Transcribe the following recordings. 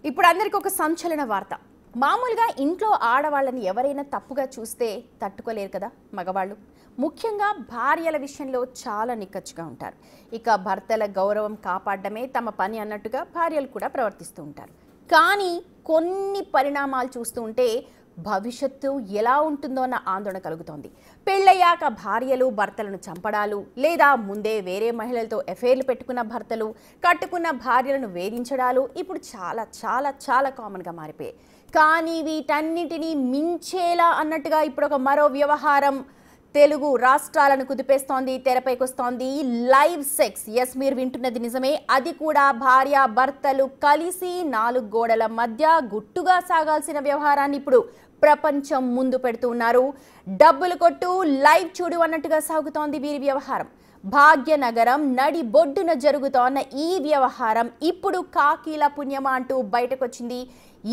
ఇప్పుడు అందరికి ఒక సంచలన వార్త. మామూలుగా ఇంట్లో ఆడవాళ్ళని ఎవరైనా తప్పుగా చూస్తే తట్టుకోలేరు కదా మగవాళ్ళు. ముఖ్యంగా భార్యల విషయంలో చాలా నిక్కచ్చుగా ఉంటారు. ఇక భర్తల గౌరవం కాపాడడమే తమ పని అన్నట్టుగా భార్యలు కూడా ప్రవర్తిస్తూ ఉంటారు. కానీ కొన్ని పరిణామాలు చూస్తూ ఉంటే భవిష్యత్తు ఎలా ఉంటుందో అన్న ఆందోళన కలుగుతోంది. పెళ్ళయ్యాక భార్యలు భర్తలను చంపడాలు, లేదా ముందే వేరే మహిళలతో ఎఫైర్లు పెట్టుకున్న భర్తలు కట్టుకున్న భార్యలను వేధించడాలు ఇప్పుడు చాలా చాలా చాలా కామన్గా మారిపోయాయి. కానీ వీటన్నిటినీ మించేలా అన్నట్టుగా ఇప్పుడు ఒక మరో వ్యవహారం తెలుగు రాష్ట్రాలను కుదిపేస్తోంది, తెరపైకి వస్తోంది. Live sex. ఎస్, మీరు వింటున్నది నిజమే. అది కూడా భార్య భర్తలు కలిసి 4 గోడల మధ్య గుట్టుగా సాగాల్సిన వ్యవహారాన్ని ఇప్పుడు ప్రపంచం ముందు పెడుతూ ఉన్నారు. డబ్బులు కొట్టు, లైవ్ చూడు అన్నట్టుగా సాగుతోంది వీరి వ్యవహారం. భాగ్యనగరం నడి బొడ్డున జరుగుతోన్న ఈ వ్యవహారం ఇప్పుడు కాకీల పుణ్యమా అంటూ బయటకొచ్చింది.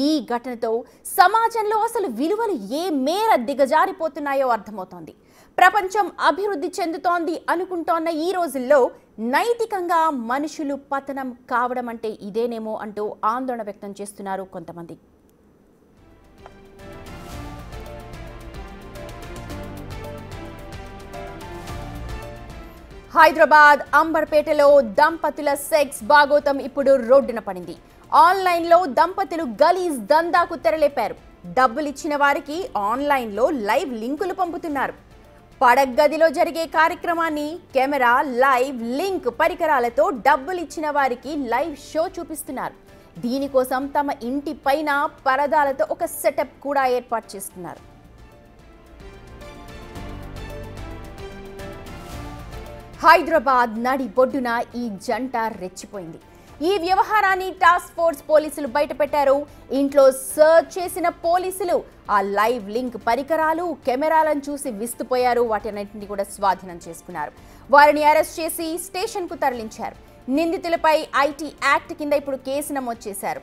ఈ ఘటనతో సమాజంలో అసలు విలువలు ఏ మేర దిగజారిపోతున్నాయో అర్థమవుతోంది. ప్రపంచం అభివృద్ధి చెందుతోంది అనుకుంటోన్న ఈ రోజుల్లో నైతికంగా మనుషులు పతనం కావడం అంటే ఇదేనేమో అంటూ ఆందోళన వ్యక్తం చేస్తున్నారు కొంతమంది. హైదరాబాద్ అంబర్పేటలో దంపతుల సెక్స్ బాగోతం ఇప్పుడు రోడ్డున పడింది. ఆన్లైన్లో దంపతులు గలీజ్ దందాకు తెరలేపారు. డబ్బులిచ్చిన వారికి ఆన్లైన్లో లైవ్ లింకులు పంపుతున్నారు. పడగదిలో జరిగే కార్యక్రమాన్ని కెమెరా, లైవ్, లింక్ పరికరాలతో డబ్బులిచ్చిన వారికి లైవ్ షో చూపిస్తున్నారు. దీనికోసం తమ ఇంటి పైన పరదాలతో ఒక సెటప్ కూడా ఏర్పాటు చేస్తున్నారు. హైదరాబాద్ నడి బొడ్డున ఈ జంట రెచ్చిపోయింది. ఈ వ్యవహారాన్ని టాస్క్ ఫోర్స్ పోలీసులు బయటపెట్టారు. ఇంట్లో సర్చ్ చేసిన పోలీసులు ఆ లైవ్ లింక్ పరికరాలు, కెమెరాలను చూసి విస్తుపోయారు. వాటన్నింటినీ కూడా స్వాధీనం చేసుకున్నారు. వారిని అరెస్ట్ చేసి స్టేషన్కు తరలించారు. నిందితులపై ఐటీ యాక్ట్ కింద ఇప్పుడు కేసు నమోదు చేశారు.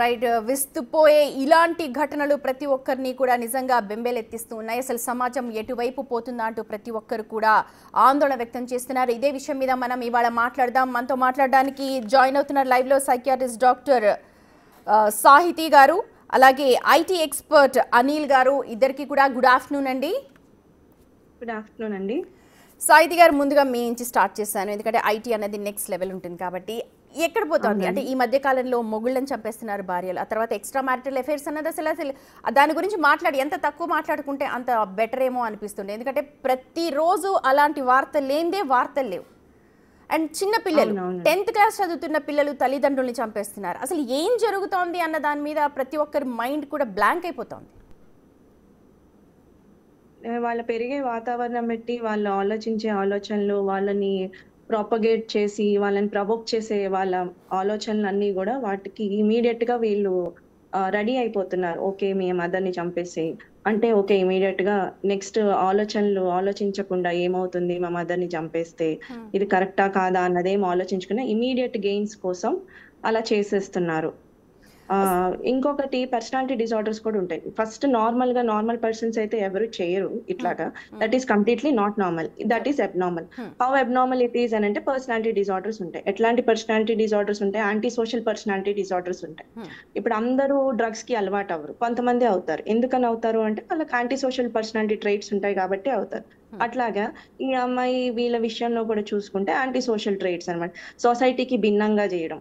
రైట్, విస్తుపోయే ఇలాంటి ఘటనలు ప్రతి ఒక్కరిని కూడా నిజంగా బెంబేలెత్తిస్తూ ఉన్నాయి. అసలు సమాజం ఎటువైపు పోతుందా అంటూ ప్రతి ఒక్కరు కూడా ఆందోళన వ్యక్తం చేస్తున్నారు. ఇదే విషయం మీద మనం ఇవాళ మాట్లాడదాం. మనతో మాట్లాడడానికి జాయిన్ అవుతున్నారు లైవ్లో సైకియాట్రిస్ట్ డాక్టర్ సాహితీ గారు, అలాగే ఐటీ ఎక్స్పర్ట్ అనిల్ గారు. ఇద్దరికి కూడా గుడ్ ఆఫ్టర్నూన్ అండి. గుడ్ ఆఫ్టర్నూన్ అండి. సాహితీ గారు, ముందుగా మీ నుంచి స్టార్ట్ చేశాను, ఎందుకంటే ఐటీ అనేది నెక్స్ట్ లెవెల్ ఉంటుంది కాబట్టి. ఎక్కడ పోతుంది అంటే ఈ మధ్య కాలంలో మొగుళ్ళని చంపేస్తున్నారు భార్యలు, ఆ తర్వాత ఎక్స్ట్రా మ్యారిటల్ అఫైర్స్ అన్నది అసలు దాని గురించి ఎంత తక్కువ మాట్లాడుకుంటే అంత బెటర్ ఏమో అనిపిస్తుంది. ఎందుకంటే ప్రతిరోజు అలాంటి వార్తలు లేనిదే వార్తలు లేవు. అండ్ చిన్న పిల్లలు 10th క్లాస్ చదువుతున్న పిల్లలు తల్లిదండ్రుల్ని చంపేస్తున్నారు. అసలు ఏం జరుగుతోంది అన్న దాని మీద ప్రతి ఒక్కరి మైండ్ కూడా బ్లాంక్ అయిపోతుంది. వాళ్ళ పెరిగే వాతావరణం బట్టి వాళ్ళ ఆలోచించే ఆలోచనలు, వాళ్ళని ప్రాపగేట్ చేసి వాళ్ళని ప్రవోక్ చేసే వాళ్ళ ఆలోచనలు అన్నీ కూడా వాటికి ఇమీడియట్ గా వీళ్ళు రెడీ అయిపోతున్నారు. ఓకే, మీ మదర్ని చంపేసి అంటే ఓకే, ఇమీడియట్ గా నెక్స్ట్ ఆలోచనలు ఆలోచించకుండా ఏమవుతుంది మా మదర్ని చంపేస్తే, ఇది కరెక్టా కాదా అన్నదేం ఆలోచించకుండా ఇమీడియట్ గెయిన్స్ కోసం అలా చేసేస్తున్నారు. ఇంకొకటి పర్సనాలిటీ డిజార్డర్స్ కూడా ఉంటాయి. ఫస్ట్ నార్మల్ పర్సన్స్ అయితే ఎవరు చేయరు ఇట్లాగా. That is completely not normal, that is abnormal. How abnormal it is అని అంటే పర్సనాలిటీ డిజార్డర్స్ ఉంటాయి. ఎట్లాంటి పర్సనాలిటీ డిజార్డర్స్ ఉంటాయి? యాంటీ సోషల్ పర్సనాలిటీ డిజార్డర్స్ ఉంటాయి. ఇప్పుడు అందరూ డ్రగ్స్ కి అలవాటు అవ్వరు, కొంతమంది అవుతారు. ఎందుకని అవుతారు అంటే వాళ్ళకి యాంటీ సోషల్ పర్సనాలిటీ ట్రైట్స్ ఉంటాయి కాబట్టి అవుతారు. అట్లాగా ఈ అమ్మాయి వీళ్ళ విషయంలో కూడా చూసుకుంటే యాంటీ సోషల్ ట్రైట్స్ అనమాట. సొసైటీకి భిన్నంగా చేయడం,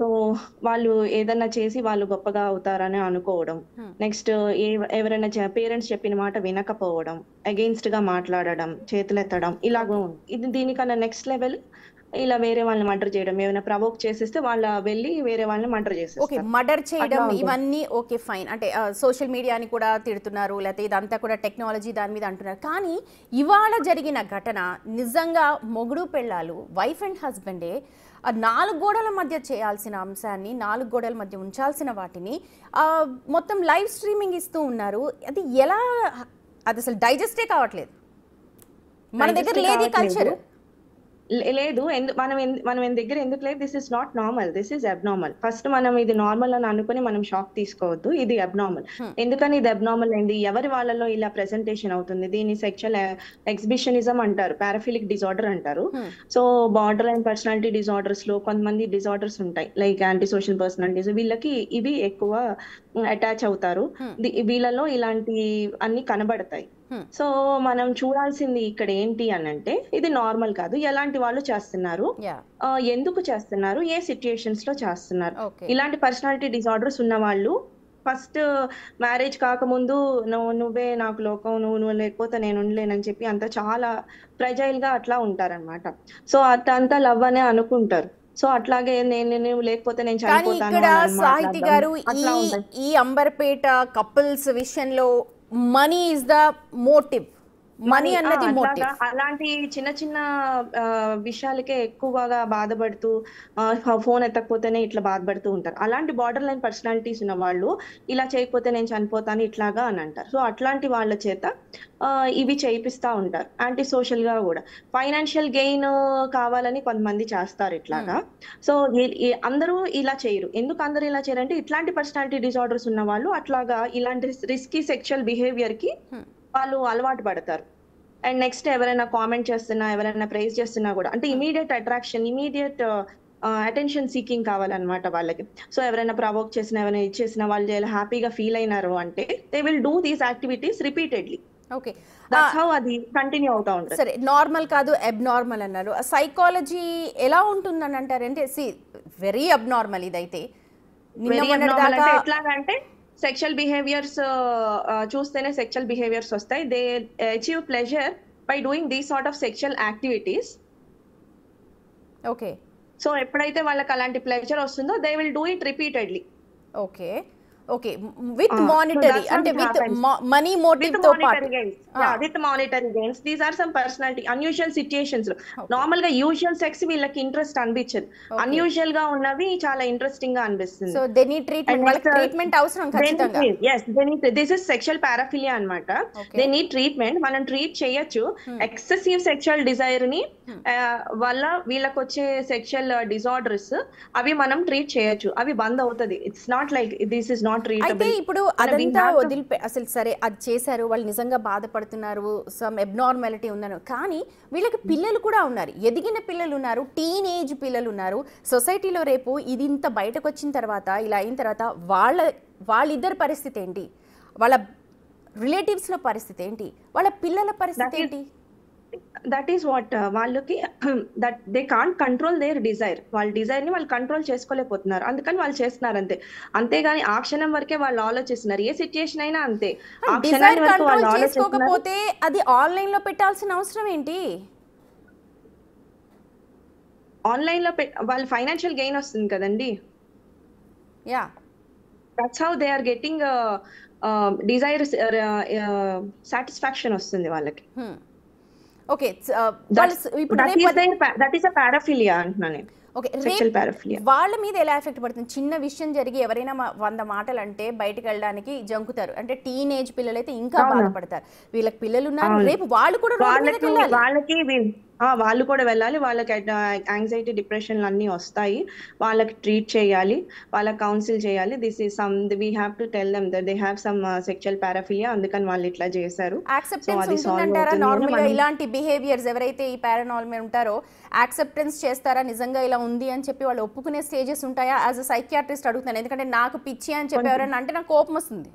సో వాళ్ళు ఏదన్నా చేసి వాళ్ళు గొప్పగా అవుతారని అనుకోవడం, నెక్స్ట్ ఎవరైనా పేరెంట్స్ చెప్పిన మాట వినకపోవడం, అగెయిన్స్ట్ గా మాట్లాడడం, చేతులెత్తడం, ఇలాగ ఉంది. ఇది దీనికన్నా నెక్స్ట్ లెవెల్ ఇలా వేరే వాళ్ళని మర్డర్ చేయడం. ఏమైనా ప్రవోక్ చేసేస్తే వాళ్ళ వెళ్ళి వేరే వాళ్ళని మర్డర్ చేస్తారు. ఓకే, మర్డర్ చేయడం ఇవన్నీ ఓకే ఫైన్. అంటే సోషల్ మీడియాని కూడా తిడుతున్నారు, లేకపోతే ఇదంతా కూడా టెక్నాలజీ దాని మీద అంటున్నారు. కానీ ఇవాళ జరిగిన ఘటన నిజంగా మొగుడు పెళ్ళాలు, వైఫ్ అండ్ హస్బెండే ఆ 4 గోడల మధ్య చేయాల్సిన అంశాన్ని 4 గోడల మధ్య ఉంచాల్సిన వాటిని మొత్తం లైవ్ స్ట్రీమింగ్ ఇస్తూ ఉన్నారు. అది ఎలా, అది అసలు డైజెస్టే కావట్లేదు. మన దగ్గర లేదు కల్చర్. లేదు, మనం దగ్గర ఎందుకు లేదు? This is not normal, this is abnormal. First మనం ఇది నార్మల్ అని అనుకుని మనం షాక్ తీసుకోవద్దు. ఇది అబ్నార్మల్. ఎందుకని ఇది అబ్నార్మల్ అయింది? ఎవరి వాళ్ళలో ఇలా ప్రెజెంటేషన్ అవుతుంది? దీన్ని సెక్షువల్ ఎగ్జిబిషనిజం అంటారు, పారాఫిలిక్ డిజార్డర్ అంటారు. So border line personality disorders లో కొంతమంది డిజార్డర్స్ ఉంటాయి, లైక్ యాంటీ సోషల్ పర్సనాలిటీస్. వీళ్ళకి ఇవి ఎక్కువ అటాచ్ అవుతారు. వీళ్ళలో ఇలాంటి అన్ని కనబడతాయి. సో మనం చూడాల్సింది ఇక్కడ ఏంటి అని అంటే, ఇది నార్మల్ కాదు. ఎలాంటి వాళ్ళు చేస్తున్నారు, ఎందుకు చేస్తున్నారు, ఏ సిచ్యుయేషన్స్ లో చేస్తున్నారు. ఇలాంటి పర్సనాలిటీ డిజార్డర్స్ ఉన్న వాళ్ళు ఫస్ట్ మ్యారేజ్ కాకముందు నువ్వే నాకు లోకం, నువ్వు లేకపోతే నేను ఉండలేనని చెప్పి అంత చాలా ఫ్రెజైల్ గా అట్లా ఉంటారనమాట. సో అంతా లవ్ అనే అనుకుంటారు. సో అట్లాగే నేను లేకపోతే నేను చనిపోతాను. ఇక్కడ సాహితి గారు ఈ అంబర్పేట కపుల్స్ విషయంలో money is the motive, money అన్నది మోటివ్. అలాంటి చిన్న చిన్న విషయాలకే ఎక్కువగా బాధపడుతూ ఫోన్ ఎత్తకపోతేనే ఇట్లా బాధపడుతూ ఉంటారు. అలాంటి బార్డర్ లైన్ పర్సనాలిటీస్ ఉన్న వాళ్ళు ఇలా చేయకపోతే నేను చనిపోతాను ఇట్లాగా అని అంటారు. సో అట్లాంటి వాళ్ళ చేత ఇవి చేయిపిస్తా ఉంటారు. యాంటీ సోషల్ గా కూడా ఫైనాన్షియల్ గెయిన్ కావాలని కొంతమంది చేస్తారు ఇట్లాగా. సో అందరూ ఇలా చేయరు. ఎందుకు అందరూ ఇలా చేయరు అంటే, ఇట్లాంటి పర్సనాలిటీ డిజార్డర్స్ ఉన్న వాళ్ళు అట్లాగా ఇలాంటి రిస్కీ సెక్షువల్ బిహేవియర్ కి వాళ్ళు అలవాటు పడతారు. అండ్ నెక్స్ట్ ఎవరైనా కామెంట్ చేస్తున్నా, ఎవరైనా ప్రైజ్ చేస్తున్నా కూడా అంటే immediate attraction, immediate attention seeking కావాలన్నమాట వాళ్ళకి. సో ఎవరైనా ప్రవోక్ చేసినా, ఎవరైనా ఇచ్చేసినా వాళ్ళు హ్యాపీగా ఫీల్ అయినారు అంటే they will do these activities repeatedly. Okay, that's how అది కంటిన్యూ అవుతా ఉంటుంది. సరే, నార్మల్ కాదు అబ్నార్మల్ అన్నారు. సైకాలజీ ఎలా ఉంటుందని అంటారంటే, వెరీ అబ్నార్మల్ ఇదైతే. ఎట్లాగంటే సెక్షువల్ బిహేవియర్స్ చూస్తేనే సెక్షువల్ బిహేవియర్స్ వస్తాయి. They achieve pleasure by doing these sort of sexual activities. Okay, so ఎప్పుడైతే వాళ్ళకి అలాంటి ప్లెజర్ వస్తుందో they will do it repeatedly. Okay okay, with monetary అంటే విత్ మనీ మోటివ్ తో పాటు with monetary gains. These are some personality unusual situations లో. Normal గా usual sex వీళ్ళకి ఇంట్రెస్ట్ అనిపించదు, అన్యూజువల్ గా ఉన్నవి చాలా ఇంట్రెస్టింగ్ గా అనిపిస్తుంది. సో దే నీడ్ ట్రీట్మెంట్, వాళ్ళకి ట్రీట్మెంట్ అవసరం ఖచ్చితంగా. yes they need, this is sexual paraphilia అన్నమాట. They need treatment. మనం ట్రీట్ చేయొచ్చు. ఎక్సెసివ్ సెక్షువల్ డిజైర్ ని వల్ల వీళ్ళకి వచ్చే సెక్షువల్ డిజార్డర్స్ అవి మనం ట్రీట్ చేయొచ్చు, అవి బంద్ అవుతుంది. It's not like this is not treatable. అయితే ఇప్పుడు అదంతా అసలు సరే అది చేశారు, వాళ్ళు నిజంగా బాధపడుతున్నారు, సమ్ అబ్నార్మాలిటీ ఉందను, కానీ వీళ్ళకి పిల్లలు కూడా ఉన్నారు, ఎదిగిన పిల్లలు ఉన్నారు, టీనేజ్ పిల్లలు ఉన్నారు. సొసైటీలో రేపు ఇది ఇంత బయటకు వచ్చిన తర్వాత, ఇలా అయిన తర్వాత వాళ్ళిద్దరి పరిస్థితి ఏంటి, వాళ్ళ రిలేటివ్స్లో పరిస్థితి ఏంటి, వాళ్ళ పిల్లల పరిస్థితి ఏంటి? దట్ ఈస్ వాట్ వాళ్ళకి that they can't control their desire. వాళ్ళ డిజైర్ ని వాళ్ళు కంట్రోల్ చేసుకోలేకపోతున్నారు, అందుకని వాళ్ళు చేస్తున్నారు అంతే. అంతేగాని ఆ క్షణం వరకే వాళ్ళు ఆలోచిస్తున్నారు. ఏ సిచ్యుయేషన్ అయినా అంతే. ఆ క్షణం వరకు వాళ్ళు ఆలోచించకపోతే అది ఆన్లైన్ లో పెట్టాల్సిన అవసరం ఏంటి? ఆన్లైన్ లో వాళ్ళ ఫైనాన్షియల్ గెయిన్ వస్తుంది కదండి. Yeah, that's how they are getting desire, satisfaction వస్తుంది వాళ్ళకి. Okay, that is a paraphilia అంటున్నాను నేను. వాళ్ళ మీద ఎలా ఎఫెక్ట్ పడుతుంది? చిన్న విషయం జరిగి ఎవరైనా 100 మాటలు అంటే బయటకు వెళ్ళడానికి జంకుతారు. అంటే టీనేజ్ పిల్లలు అయితే ఇంకా బాధపడతారు. వీళ్ళకి పిల్లలు ఉన్నారు, రేపు వాళ్ళు కూడా వాళ్ళు కూడా వెళ్ళాలి. వాళ్ళకి యాంగ్జైటీ, డిప్రెషన్ అన్ని వస్తాయి. వాళ్ళకి ట్రీట్ చేయాలి, వాళ్ళకి కౌన్సిల్ చేయాలి. This is some we have to tell them that they have some sexual paraphilia, అందుకని వాళ్ళు ఇట్లా చేశారు. ఇలాంటి బిహేవియర్స్ ఎవరైతే ఈ పారానార్మల్ ఉంటారో యాక్సెప్టెన్స్ చేస్తారా? నిజంగా ఇలా ఉంది అని చెప్పి వాళ్ళు ఒప్పుకునే స్టేజెస్ ఉంటాయా? యాజ్ అ సైకియాట్రిస్ట్ అడుగుతాను, ఎందుకంటే నాకు పిచ్చి అని చెప్పి ఎవరైనా అంటే నాకు కోపం వస్తుంది.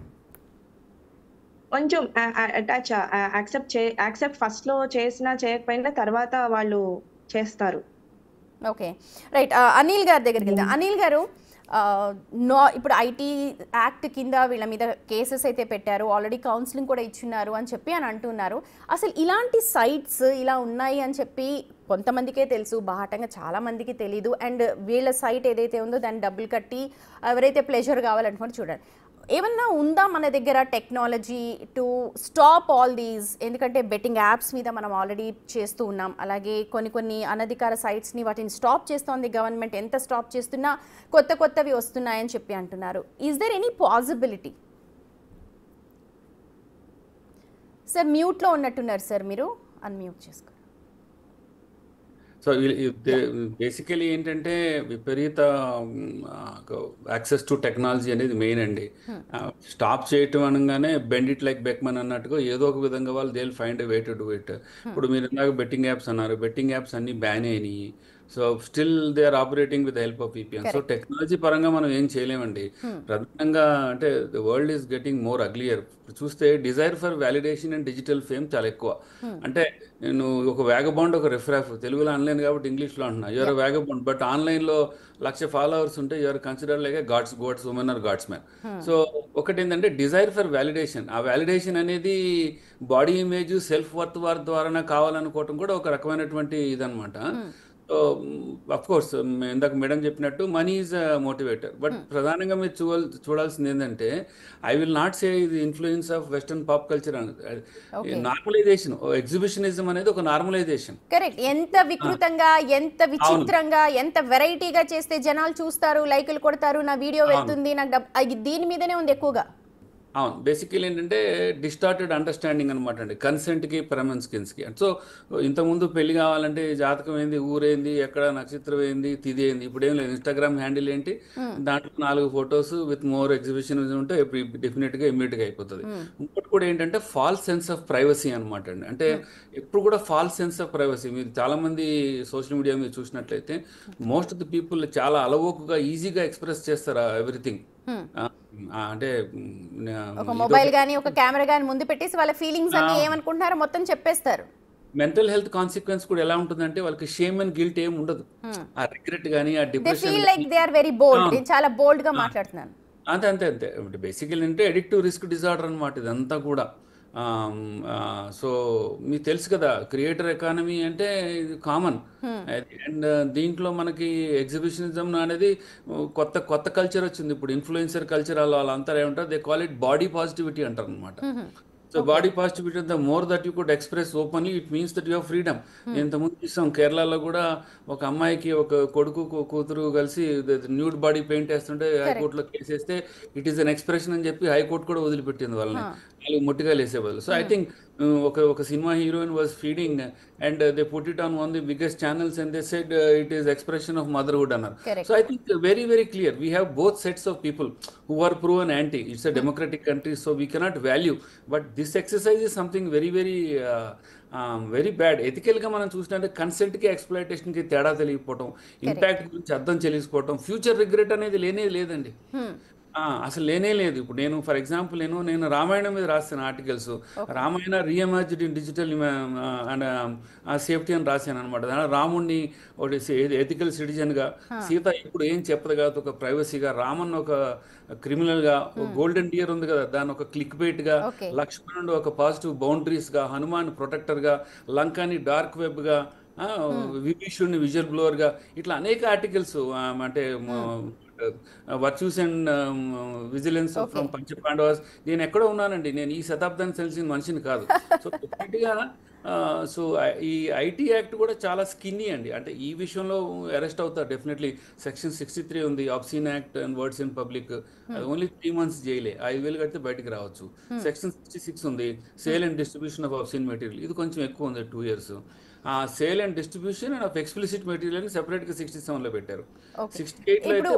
కొంచెం అటాచ్ యాక్సెప్ట్ ఫస్ట్ లో చేసినా చేయకపోయినా తర్వాత వాళ్ళు చేస్తారు. Okay, right. అనిల్ గారి దగ్గరికి వెళ్దాం. అనిల్ గారు, ఇప్పుడు ఐటీ యాక్ట్ కింద వీళ్ళ మీద కేసెస్ అయితే పెట్టారు, ఆల్రెడీ కౌన్సిలింగ్ కూడా ఇచ్చున్నారు అని చెప్పి అంటున్నారు. అసలు ఇలాంటి సైట్స్ ఇలా ఉన్నాయి అని చెప్పి కొంతమందికే తెలుసు, బాహటంగా చాలా మందికి తెలీదు. అండ్ వీళ్ళ సైట్ ఏదైతే ఉందో దాన్ని డబ్బులు కట్టి ఎవరైతే ప్లెజర్ కావాలనుకుంటే చూడండి. ఏమన్నా ఉందా మన దగ్గర technology to stop all these? ఎందుకంటే బెట్టింగ్ యాప్స్ మీద మనం ఆల్రెడీ చేస్తూ ఉన్నాం, అలాగే కొన్ని అనధికార సైట్స్ని వాటిని స్టాప్ చేస్తోంది గవర్నమెంట్. ఎంత స్టాప్ చేస్తున్నా కొత్తవి వస్తున్నాయని చెప్పి అంటున్నారు. Is there any possibility? Sir మ్యూట్లో ఉన్నట్టున్నారు సార్, మీరు అన్మ్యూట్ చేసుకోండి. సో బేసికలీ ఏంటంటే విపరీత యాక్సెస్ టు టెక్నాలజీ అనేది మెయిన్ అండి. స్టాప్ చేయటం అనగానే బెండ్ ఇట్ లైక్ బెక్మన్ అన్నట్టుగా ఏదో ఒక విధంగా వాళ్ళు they will find a way to do it. ఇప్పుడు మీరు ఇందాక బెట్టింగ్ యాప్స్ అన్నారు, బెట్టింగ్ యాప్స్ అన్ని బ్యాన్ అయినాయి. So still they are operating with help of VPN. So technology పరంగా మనం ఏం చేయలేమండి. ప్రధానంగా అంటే the world is getting more uglier. చూస్తే desire for validation and digital fame చాలా ఎక్కువ. అంటే నేను ఒక వ్యాగబాండ్, ఒక రిఫ్రాఫ్, తెలుగులో అనలేను కాబట్టి ఇంగ్లీష్లో అంటున్నా. యూఆర్ వ్యాగబాండ్, బట్ ఆన్లైన్లో 1,00,000 ఫాలోవర్స్ ఉంటే you are consider like god's women are god's man. So ఒకటి ఏంటంటే డిజైర్ ఫర్ వ్యాలిడేషన్. ఆ వ్యాలిడేషన్ అనేది బాడీ ఇమేజ్, సెల్ఫ్ వర్త్ ద్వారా కావాలనుకోవటం కూడా ఒక రకమైనటువంటి ఇదనమాట. సో అఫ్ కోర్స్ ఇందాక మేడం చెప్పినట్టు మనీ ఈజ్ మోటివేటర్, బట్ ప్రధానంగా మీరు చూడాల్సింది ఏంటంటే ఐ విల్ నాట్ సే ఇది influence of western pop culture. Normalisation, exhibitionism అనేది ఒక నార్మలైజేషన్. కరెక్ట్. ఎంత వికృతంగా, ఎంత విచిత్రంగా, ఎంత వెరైటీగా చేస్తే జనాలు చూస్తారు, లైకులు కొడతారు, నా వీడియో వెళ్తుంది, నాకు దీని మీదనే ఉంది ఎక్కువగా. అవును, బేసికలీ ఏంటంటే డిస్టార్టెడ్ అండర్స్టాండింగ్ అనమాట అండి, కన్సెంట్కి స్కిన్స్కి. సో ఇంతకుముందు పెళ్లి కావాలంటే జాతకం ఏంది, ఊరేంది, ఎక్కడ నక్షత్రం ఏంది, తిది ఏంది. ఇప్పుడు ఏం లేదు, ఇన్స్టాగ్రామ్ హ్యాండిల్ ఏంటి, దాంట్లో 4 ఫొటోస్ విత్ మోర్ ఎగ్జిబిషన్ ఉంటే డెఫినెట్గా ఇమ్మీడియట్గా అయిపోతుంది. ఇంకోటి కూడా ఏంటంటే ఫాల్స్ సెన్స్ ఆఫ్ ప్రైవసీ అనమాట అండి. అంటే ఎప్పుడు కూడా ఫాల్స్ సెన్స్ ఆఫ్ ప్రైవసీ. మీరు చాలామంది సోషల్ మీడియా మీరు చూసినట్లయితే మోస్ట్ ఆఫ్ ది పీపుల్ చాలా అలవోకుగా ఈజీగా ఎక్స్ప్రెస్ చేస్తారు ఎవ్రీథింగ్. అంటే ఒక మొబైల్ గానీ ఒక కెమెరా గానీ ముందు పెట్టేసి వాళ్ళ ఫీలింగ్స్ అన్ని ఏమనుకుంటున్నారో మొత్తం చెప్పేస్తారు. మెంటల్ హెల్త్ కాన్సిక్వెన్స్ కూడా ఎలా ఉంటుందంటే వాళ్ళకి షేమ్ అండ్ గిల్ట్ ఏం ఉండదు. ఆ రిగ్రెట్ గానీ, ఆ depression, they feel like they are very bold. నేను చాలా బోల్డ్ గా మాట్లాడుతున్నాను. అంతే. బేసికలీ అంటే అడిక్టివ్ రిస్క్ డిజార్డర్ అనమాట ఇదంతా కూడా. సో మీకు తెలుసు కదా, క్రియేటర్ ఎకానమీ అంటే ఇది కామన్. అండ్ దీంట్లో మనకి ఎగ్జిబిషనిజం అనేది కొత్త కల్చర్ వచ్చింది. ఇప్పుడు ఇన్ఫ్లుయెన్సర్ కల్చర్ వాళ్ళంతా ఏమంటారు, they call it body positivity అంటారు అనమాట. So body positivity, the more that you could express openly, it means that you have freedom. ఇంతకుముందు చూసాం కేరళలో కూడా ఒక అమ్మాయికి ఒక కొడుకు కూతురు కలిసి న్యూడ్ బాడీ పెయింట్ వేస్తుంటే హైకోర్టులో కేసు వేస్తే ఇట్ ఈస్ అన్ ఎక్స్ప్రెషన్ అని చెప్పి హైకోర్టు కూడా వదిలిపెట్టింది వాళ్ళని, వాళ్ళు ముట్టిగా వేసే బదులు. సో ఐ థింక్ ఒక cinema heroine was feeding and they put it on the biggest channels and they said it is expression of motherhood అన్నారు. So I think very clear we have both sets of people who are proven anti. It's a democratic country, so we cannot value, but this exercise is something very bad. ఎథికల్గా మనం చూసినట్టే కన్సెంట్కి ఎక్స్ప్లాయిటేషన్కి తేడా తెలియకపోవటం, impact గురించి అర్థం తెలియకపోవటం, future regret అనేది లేదండి. అసలు లేనే లేదు. ఇప్పుడు నేను ఫర్ ఎగ్జాంపుల్ నేను రామాయణం మీద రాస్తాను articles. Ramayana reimagined in digital and safety అని రాశాను అనమాట. దాని రాముడిని ఒకటి ఎథికల్ సిటిజన్గా, సీత ఇప్పుడు ఏం చెప్పదు కాదు ఒక ప్రైవసీగా, రామన్ ఒక క్రిమినల్గా, గోల్డెన్ డియర్ ఉంది కదా దాన్ని ఒక క్లిక్ బైట్గా, లక్ష్మణుడు ఒక పాజిటివ్ బౌండరీస్గా, హనుమాన్ ప్రొటెక్టర్గా, లంకాని డార్క్ వెబ్గా, విభీషుడిని విజువల్ బ్లోవర్గా, ఇట్లా అనేక ఆర్టికల్స్. అంటే వర్చ్యూస్ అండ్ విజిలెన్స్ ఫ్రమ్ పంచపాండవాస్. నేను ఎక్కడో ఉన్నానండి, నేను ఈ శతాబ్దానికి తెలిసిన మనిషిని కాదు. సో డెఫినెట్గా సో ఈ ఐటీ యాక్ట్ కూడా చాలా స్కిన్నీ అండి. అంటే ఈ విషయంలో అరెస్ట్ అవుతారు డెఫినెట్లీ. సెక్షన్ 63 ఉంది, obscene act and words in public, అది ఓన్లీ 3 months జైలే, 5,000 కడితే బయటకు రావచ్చు. సెక్షన్ 66 ఉంది, sale and distribution of obscene material, ఇది కొంచెం ఎక్కువ ఉంది, 2 years. Sale and distribution and of explicit material సెపరేట్గా 67లో పెట్టారు. 68లో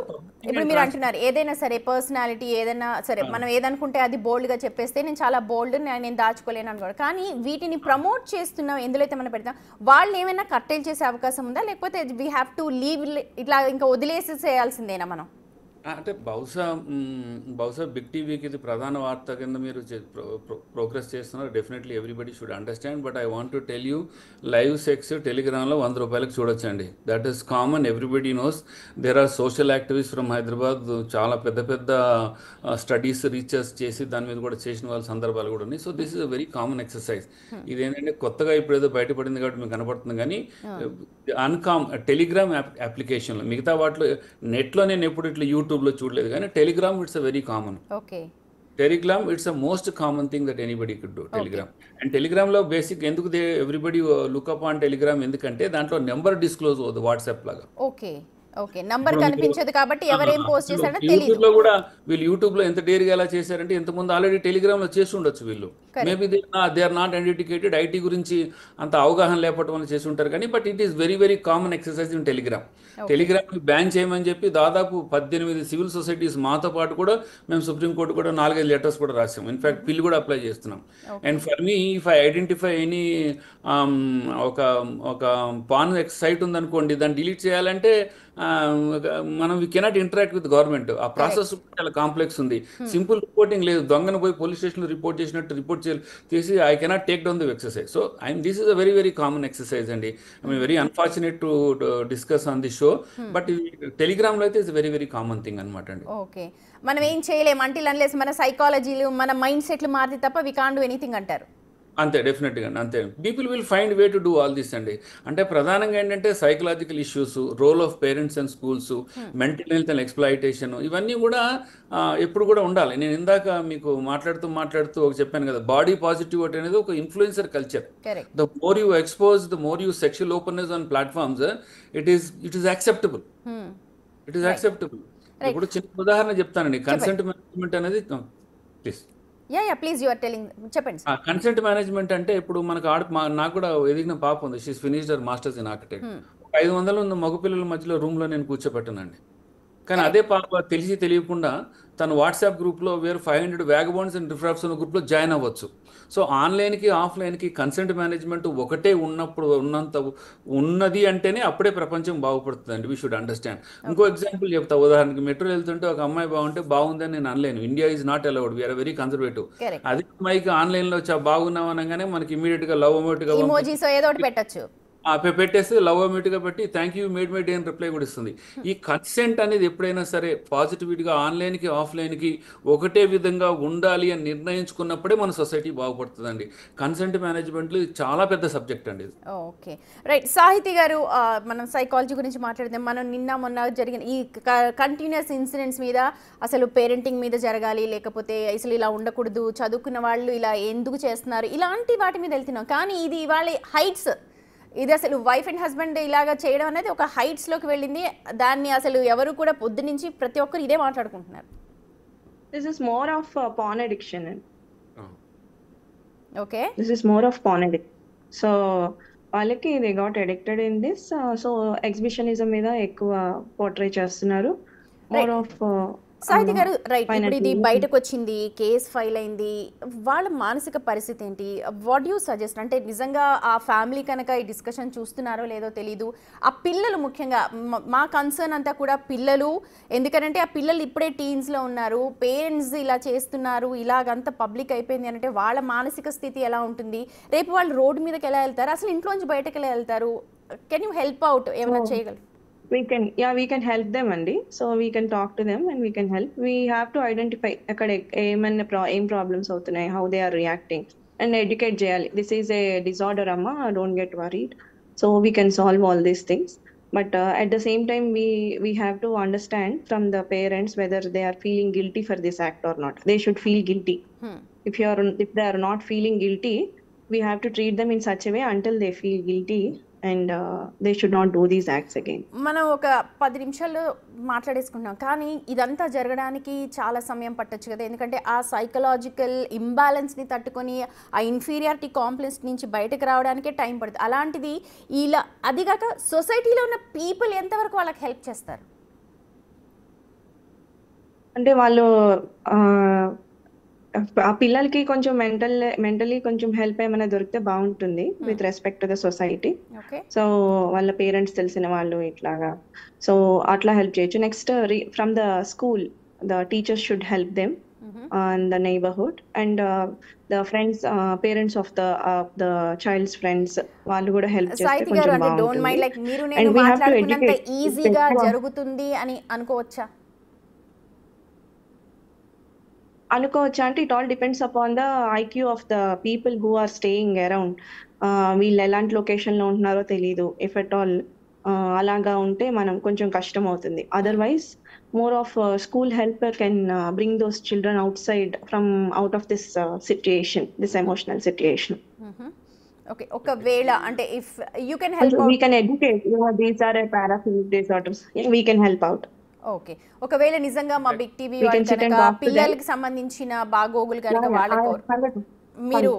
ఇప్పుడు మీరు అంటున్నారు ఏదైనా సరే పర్సనాలిటీ ఏదైనా సరే మనం ఏదనుకుంటే అది బోల్డ్గా చెప్పేస్తే నేను చాలా బోల్డ్, నేను దాచుకోలేను అనుకోడు. కానీ వీటిని ప్రమోట్ చేస్తున్నాం ఎందులో అయితే మనం పెడతాం, వాళ్ళు ఏమైనా కట్టెలు చేసే అవకాశం ఉందా, లేకపోతే వీ హ్యావ్ టు లీవ్ ఇట్లా ఇంకా వదిలేసేయాల్సిందేనా మనం? అంటే బహుశా బిగ్ టీవీకి ఇది ప్రధాన వార్త కింద మీరు ప్రోగ్రెస్ చేస్తున్నారు. Definitely everybody should understand. But I want to tell you, live sex టెలిగ్రామ్లో 100 రూపాయలకు చూడొచ్చండి. That is common, everybody knows. There are social activist from Hyderabad, చాలా పెద్ద స్టడీస్ రీసెర్చ్ చేసి దాని మీద కూడా చేసిన వాళ్ళ సందర్భాలు కూడా ఉన్నాయి. So this is a very common exercise. ఇదేంటంటే కొత్తగా ఇప్పుడు ఏదో బయటపడింది కాబట్టి మీకు కనపడుతుంది, కానీ టెలిగ్రామ్ అప్లికేషన్లో, మిగతా వాటిలో నెట్లో నేను ఎప్పుడు ఇట్లా యూట్యూబ్ యూట్యూబ్లో చూడలేదు కానీ Telegram it's a very common. Okay. Telegram it's a most common thing that anybody could do. Telegram and టెలిగ్రామ్లో బేసిక్ ఎందుకు ఎవ్రీబడి లుక్అప్ ఆన్ టెలిగ్రామ్ ఎందుకంటే దాంట్లో నెంబర్ డిస్క్లోజ్ అవుతుంది వాట్సాప్ లాగా. ఓకే. ఓకే. నంబర్ కనిపించదు కాబట్టి ఎవరేం పోస్ట్ చేశారో తెలియదు. యూట్యూబ్ లో కూడా వీళ్ళు యూట్యూబ్ లో ఎంత డేర్గా ఎలా చేశారంటే ఇంతకుముందు ఆల్రెడీ టెలిగ్రామ్ లో చేసి ఉండొచ్చు వీళ్ళు. Maybe they are not educated, IT గురించి అంత అవగాహన లేకపోవడం వల్ల చేసి ఉంటారు కానీ but it is very very common exercise in Telegram. Telegram ban చేయమని చెప్పి దాదాపు 18 సివిల్ సొసైటీస్ మాతో పాటు కూడా మేము సుప్రీంకోర్టు కూడా 4-5 లెటర్స్ కూడా రాసాం. ఇన్ఫాక్ట్ బిల్ కూడా అప్లై చేస్తున్నాం. And for me if I identify any ఒక పాన్ సైట్ ఉందనుకోండి దాన్ని డిలీట్ చేయాలంటే మనం we cannot interact with government. ఆ ప్రాసెస్ చాలా కాంప్లెక్స్ ఉంది. సింపుల్ రిపోర్టింగ్ లేదు. దొంగను పోయి పోలీస్ స్టేషన్లో రిపోర్ట్ చేసినట్టు రిపోర్ట్ చేసి I cannot take down the exercise. So this is a very very common exercise అండి. I mean very unfortunate to discuss on the show but టెలిగ్రామ్లో అయితే it's very very common thing అనమాట అండి. Okay. మనం ఏం చేయలేము until unless మన సైకాలజీలు మన మైండ్ సెట్లు మారితే తప్ప వి కాంట్ డూ ఎనీథింగ్ అంటారు. అంతే, డెఫినెట్గా అంతే. People will find way to do all this అండి. అంటే ప్రధానంగా ఏంటంటే psychological issues, role of parents and schools, mental health and exploitation ఇవన్నీ కూడా ఎప్పుడు కూడా ఉండాలి. నేను ఇందాక మీకు మాట్లాడుతూ ఒక చెప్పాను కదా, బాడీ పాజిటివిటీ అనేది ఒక influencer culture. The more you expose, the more you sexual openness on platforms, it is acceptable. ఇప్పుడు చిన్న ఉదాహరణ చెప్తానండి. కన్సెంట్ మేనేజ్మెంట్ అనేది please. Please you are telling, చెప్పండి. కన్సెంట్ మేనేజ్మెంట్ అంటే ఇప్పుడు మనకు నాకు కూడా ఎదిగిన పాప ఉంది. She's finished her masters in architect. 500 మగపిల్లల మధ్యలో రూమ్ లో నేను కూర్చోబెట్టానండి. కానీ అదే పాప తెలియకుండా తను వాట్సాప్ గ్రూప్లో వేరు 500 వ్యాగబోన్స్ అండ్ రిఫ్రాప్స్ ఉన్న గ్రూప్లో జాయిన్ అవ్వచ్చు. సో ఆన్లైన్కి ఆఫ్లైన్కి కన్సెంట్ మేనేజ్మెంట్ ఒకటే ఉన్నది అంటేనే అప్పుడే ప్రపంచం బాగుపడుతుందండి. We should understand. ఇంకో ఎగ్జాంపుల్ చెప్తా. ఉదాహరణకి మెట్రో వెళ్తుంటే ఒక అమ్మాయి బాగుంటే బాగుందని నేను అనలేను. India is not allowed, we are very conservative. అదే అమ్మాయికి ఆన్లైన్లో బాగున్నాం అనగానే మనకి ఇమీడియట్గా లవ్ అమౌంట్గా పెట్టేస్తే లవ్ అమౌంట్గా పెట్టి thank you made my day అని రిప్లై కూడా ఇస్తుంది. ఈ కన్సెంట్ అనేది ఎప్పుడైనా సరే పాజిటివిటీగా ఆన్లైన్కి ఆఫ్లైన్కి ఒకటే విధంగా ఉండాలి అని నిర్ణయించుకున్నప్పుడే మన సొసైటీ బాగుపడుతుందండి. కన్సెంట్ మేనేజ్మెంట్లో చాలా పెద్ద సబ్జెక్ట్ అండి. Okay, right. సాహితి గారు, మనం సైకాలజీ గురించి మాట్లాడితే మనం మొన్న జరిగిన ఈ కంటిన్యూస్ ఇన్సిడెంట్స్ మీద అసలు పేరెంటింగ్ మీద జరగాలి, లేకపోతే అసలు ఇలా ఉండకూడదు, చదువుకున్న వాళ్ళు ఇలా ఎందుకు చేస్తున్నారు, ఇలాంటి వాటి మీద వెళ్తున్నాం. కానీ ఇది ఇవాళ హైట్స్, ఇది అసలు వైఫ్ అండ్ హస్బెండ్ ఇలాగా చేయడం అనేది ఒక హైట్స్లోకి వెళ్ళింది. దాన్ని అసలు ఎవరు కూడా పొద్దు నుంచి ప్రతి ఒక్కరు ఇదే మాట్లాడుకుంటున్నారు. This is more of porn addiction. Okay, this is more of porn addiction. So వాళ్ళకి they got addicted in this. So exhibitionism మీద ఎక్కువ పోర్ట్రే చేస్తున్నారు. మోర్ ఆఫ్ సాహితి గారు, రైట్. ఇప్పుడు ఇది బయటకు వచ్చింది, కేసు ఫైల్ అయింది, వాళ్ళ మానసిక పరిస్థితి ఏంటి? What you suggest? అంటే నిజంగా ఆ ఫ్యామిలీ కనుక ఈ డిస్కషన్ చూస్తున్నారో లేదో తెలీదు. ఆ పిల్లలు ముఖ్యంగా మా కన్సర్న్ అంతా కూడా పిల్లలు. ఎందుకంటే ఆ పిల్లలు ఇప్పుడే టీన్స్లో ఉన్నారు, పేరెంట్స్ ఇలా చేస్తున్నారు, ఇలాగంతా పబ్లిక్ అయిపోయింది అంటే వాళ్ళ మానసిక స్థితి ఎలా ఉంటుంది? రేపు వాళ్ళు రోడ్డు మీదకి ఎలా వెళ్తారు? అసలు ఇంట్లోంచి బయటకు ఎలా వెళ్తారు? Can you help out? ఏమైనా చేయగలరు? we can help them andi. So we can talk to them and we can help. We have to identify akkada em problems avutunayi, how they are reacting, and educate cheyali. This is a disorder amma, don't get worried. So we can solve all these things. But at the same time we have to understand from the parents whether they are feeling guilty for this act or not. They should feel guilty. If they are not feeling guilty, we have to treat them in such a way until they feel guilty and they should not do these acts again. మనం ఒక 10 నిమిషాలు మాట్లాడేసుకుంటాం, కానీ ఇదంతా జరగడానికి చాలా సమయం పట్టొచ్చు కదా. ఎందుకంటే ఆ సైకలాజికల్ ఇంబ్యాలెన్స్ని తట్టుకొని ఆ ఇన్ఫీరియారిటీ కాంప్లెక్స్ నుంచి బయటకు రావడానికే టైం పడుతుంది. అలాంటిది ఇలా అదిగాక సొసైటీలో ఉన్న పీపుల్ ఎంతవరకు వాళ్ళకి హెల్ప్ చేస్తారు? అంటే వాళ్ళు ఆ పిల్లలకి కొంచెం మెంటలీ కొంచెం హెల్ప్ ఏమైనా దొరికితే బాగుంటుంది with respect to the society. So వాళ్ళ పేరెంట్స్ తెలిసిన వాళ్ళు ఇట్లాగా, సో అట్లా హెల్ప్ చేయొచ్చు. Next from the school the teachers should help them in the neighborhood, and the friends, parents of the child's friends వాళ్ళు కూడా హెల్ప్ చేస్తే కొంచెం బాగుంటుంది. డోంట్ మైండ్ లైక్ మీరు నేను మాట్లాడుకున్నంత ఈజీగా జరుగుతుంది అని అనుకోవచ్చా? అనుకోవచ్చా అంటే it all depends upon the IQ of the people who are staying around. వీళ్ళు ఎలాంటి లొకేషన్ లో ఉంటున్నారో తెలియదు. ఇఫ్ ఎట్ ఆల్ అలాగా ఉంటే మనం కొంచెం కష్టం అవుతుంది. Otherwise more of school helper can bring those children out side from out of this situation, this emotional situation. Okay, ఒకవేళ అంటే if you can help We out. can educate, these are a paraphilic disorders. Yeah, we can help out. Okay, ఒకవేళ నిజంగా మా big TV We వాళ్ళు can sit and కనుక talk to them. పిల్లలకి సంబంధించిన బాగోగులు కనుక Yeah, వాళ్ళకు 100%. మీరు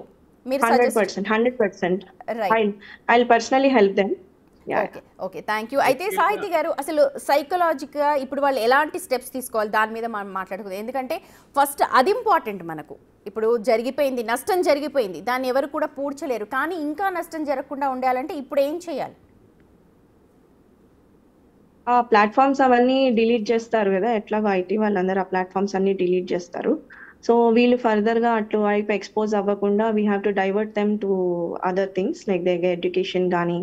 మీరు suggest 100%. Right. I'll personally help them. Yeah. Okay okay, thank you. అయితే సాహితి గారు, అసలు సైకలాజిక్గా ఇప్పుడు వాళ్ళు ఎలాంటి స్టెప్స్ తీసుకోవాలి దాని మీద మనం మాట్లాడుకుందాం. ఎందుకంటే ఫస్ట్ అది ఇంపార్టెంట్ మనకు. ఇప్పుడు జరిగిపోయింది, నష్టం జరిగిపోయింది, దాన్ని ఎవరు కూడా పూడ్చలేరు. కానీ ఇంకా నష్టం జరగకుండా ఉండాలంటే ఇప్పుడు ఏం చేయాలి? ఆ ప్లాట్ఫామ్స్ అవన్నీ డిలీట్ చేస్తారు కదా, ఎట్లాగో ఐటీ వాళ్ళందరూ ఆ ప్లాట్ఫామ్స్ అన్ని డిలీట్ చేస్తారు. సో వీళ్ళు ఫర్దర్ గా అటు వైపు ఎక్స్పోజ్ అవ్వకుండా we have to divert them to other things like education కానీ,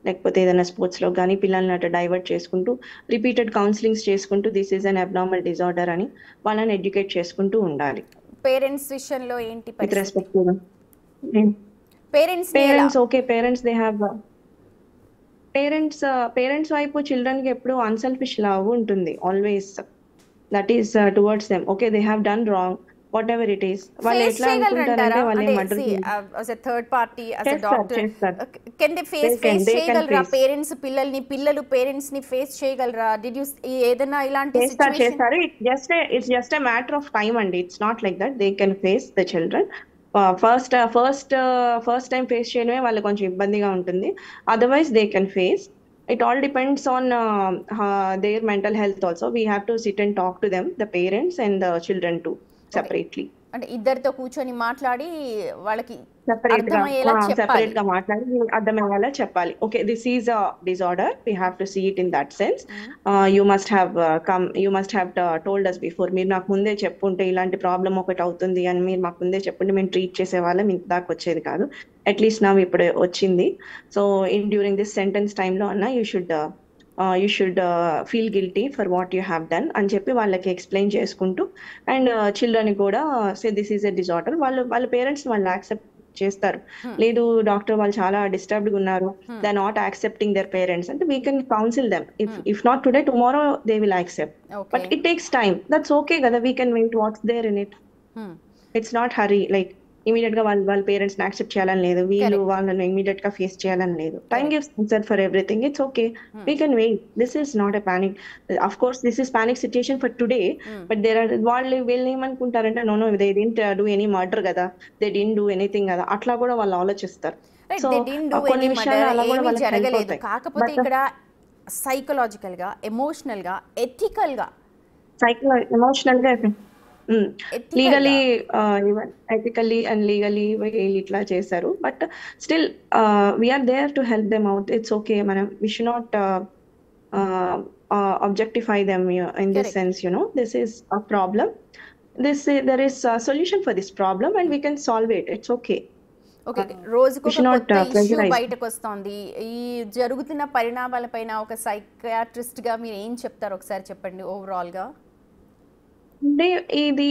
లేకపోతే ఏదైనా స్పోర్ట్స్ లో కానీ పిల్లల్ని అటు డైవర్ట్ చేసుకుంటూ రిపీటెడ్ కౌన్సిలింగ్స్ చేసుకుంటూ this is an abnormal disorder అని వాళ్ళని ఎడ్యుకేట్ చేసుకుంటూ ఉండాలి. పేరెంట్స్ విషయంలో ఏంటి విత్ పరిస్థితి? Respect to parents okay, parents they have parents వైపు చిల్డ్రన్ కి ఎప్పుడు అన్సెల్ఫిష్ లవ్ ఉంటుంది always. That is towards them. Okay, they have done wrong, what ever it is. వాళ్ళు ఫేస్ ఎట్లా చేయగలరంటారా? అనుకుంటారంటే వాళ్ళు అంటే murder as a third party, as a doctor, చేస్తారు. can they They can చేయగలరా? face. పేరెంట్స్ పిల్లల్ని, పిల్లలు parents ని ఫేస్ చేయగలరా? డిడ్ యూ ఏదైనా ఇలాంటి సిచువేషన్? చేస్తారు. It's just a matter of time అండి. It's not like that they can face the children. First time face చేయడమే వాళ్ళకి కొంచెం ఇబ్బందిగా ఉంటుంది. Otherwise they can face. It all depends on their mental health also. We have to sit and talk to them, the parents and the children too, separately. అంటే ఇద్దరితో కూర్చొని మాట్లాడి వాళ్ళకి సెపరేట్ చెప్పాలి. గా మాట్లాడి అర్థమయ్యేలా చెప్పాలి. Okay, this is a disorder, we have to see it in that sense. You must have told us before. మీరు నాకు ముందే చెప్పుంటే ఇలాంటి ప్రాబ్లం ఒకటి అవుతుంది అని మీరు మాకు ముందే చెప్పుంటే మేము ట్రీట్ చేసే వాళ్ళం, ఇంత దాకా వచ్చేది కాదు. అట్లీస్ట్ నా ఇప్పుడు వచ్చింది. సో డ్యూరింగ్ దిస్ సెంటెన్స్ టైంలో అన్న you should feel guilty for what you have done అని చెప్పి వాళ్ళకి ఎక్స్ప్లెయిన్ చేసుకుంటూ, అండ్ చిల్డ్రన్ కూడా say this is a disorder, వాళ్ళ పేరెంట్స్ వాళ్ళు యాక్సెప్ట్ చేస్తారు. లేదు డాక్టర్ వాళ్ళు చాలా డిస్టర్బ్డ్ ఉన్నారు, they are not accepting their parents అంటే we can counsel them. If not today tomorrow they will accept, but it takes time. That's okay కదా, we can wait. What's there in it? It's not hurry. Like immediate గా వాళ్ళ parents ని accept చేయాలని లేదు, వీళ్ళు వాళ్ళని immediate గా face చేయాలని లేదు. Time gives answer for everything. It's okay, we can wait. This is not a panic. Of course this is panic situation for today, but వీళ్ళు ఏమనుకుంటారంటే no they didn't do any murder కదా, they didn't do anything కదా, అట్లా కూడా వాళ్ళు ఆలోచిస్తారు. So కొన్ని విషయాలు అలా కూడా వాళ్ళకి హెల్ప్ అవుతాయి. కాకపోతే ఇక్కడ సైకలాజికల్ గా, ఎమోషనల్ గా, ఎథికల్ గా, ఎమోషనల్ గా, లీగలీ, ఎథికల్లీ అండ్ లీగలీ వీళ్ళు ఇట్లా చేశారు. But still we are there to help them out. It's okay, మనం we should not objectify them in this sense. This is a problem. There is a solution for this problem and we can solve it. It's okay. Okay, రోజుకు ఒక కొత్త issue బయటకు వస్తుంది. ఈ జరుగుతున్న పరిణామాలపైన ఒక psychiatrist గా మీరు ఏం చెప్తారు ఒకసారి చెప్పండి ఓవరాల్ గా. అంటే ఇది